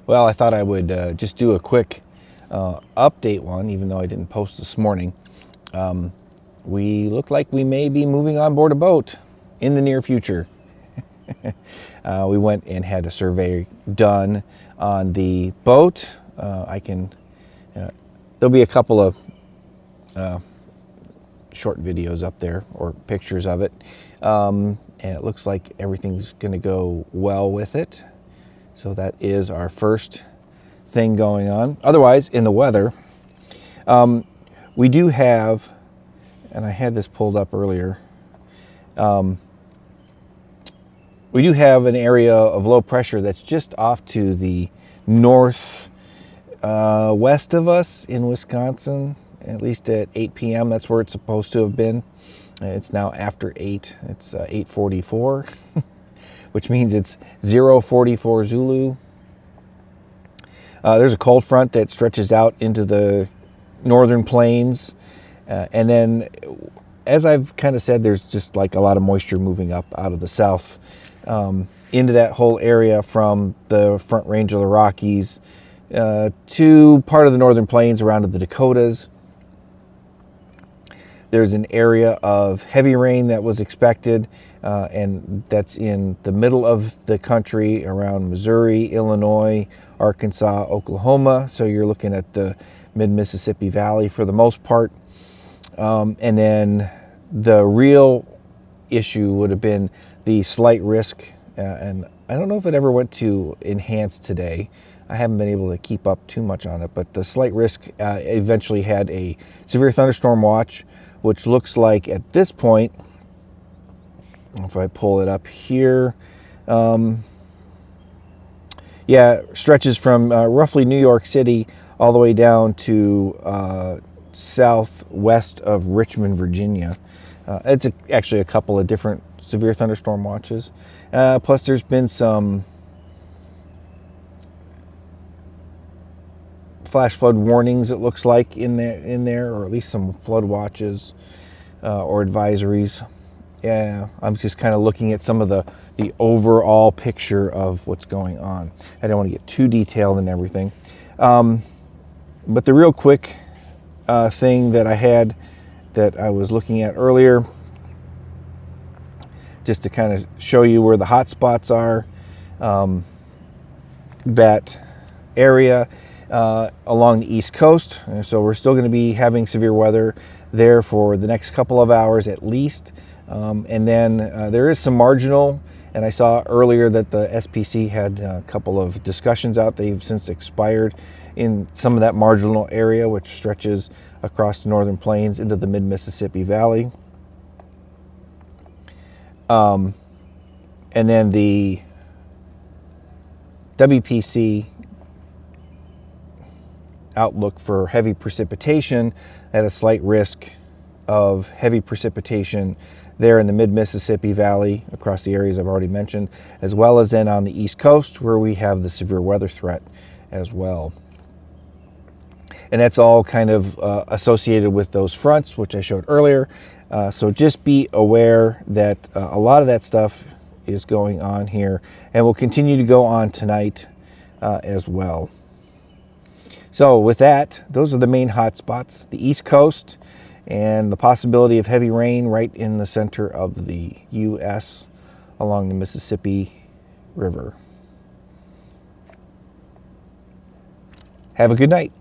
Well, I thought I would just do a quick update one, even though I didn't post this morning. We look like we may be moving on board a boat in the near future. We went and had a survey done on the boat. There'll be a couple of short videos up there or pictures of it. And it looks like everything's going to go well with it. So that is our first thing going on. Otherwise, in the weather, we do have, and I had this pulled up earlier, we do have an area of low pressure that's just off to the north west of us in Wisconsin, at least at 8 p.m. That's where it's supposed to have been. It's now after 8. It's 8:44, which means it's 0:44 Zulu. There's a cold front that stretches out into the northern plains. And then, as I've kind of said, there's just like a lot of moisture moving up out of the south into that whole area from the Front Range of the Rockies to part of the northern plains around to the Dakotas. There's an area of heavy rain that was expected, and that's in the middle of the country around Missouri, Illinois, Arkansas, Oklahoma. So you're looking at the mid-Mississippi Valley for the most part. And then the real issue would have been the slight risk, and I don't know if it ever went to enhanced today. I haven't been able to keep up too much on it, but the slight risk eventually had a severe thunderstorm watch, which looks like at this point, if I pull it up here, stretches from roughly New York City all the way down to southwest of Richmond, Virginia. It's actually a couple of different severe thunderstorm watches. Plus, there's been some flash flood warnings, it looks like, in there, or at least some flood watches or advisories. Yeah, I'm just kind of looking at some of the overall picture of what's going on. I don't want to get too detailed and everything. But the real quick thing that I had that I was looking at earlier, just to kind of show you where the hot spots are, that area along the East Coast. So we're still going to be having severe weather there for the next couple of hours at least. And then there is some marginal, and I saw earlier that the SPC had a couple of discussions out. They've since expired in some of that marginal area, which stretches across the northern plains into the mid-Mississippi Valley. And then the WPC outlook for heavy precipitation at a slight risk of heavy precipitation there in the mid-Mississippi Valley across the areas I've already mentioned, as well as then on the East Coast where we have the severe weather threat as well. And that's all kind of associated with those fronts, which I showed earlier. So just be aware that a lot of that stuff is going on here and will continue to go on tonight as well. So with that, those are the main hot spots: the East Coast and the possibility of heavy rain right in the center of the U.S. along the Mississippi River. Have a good night.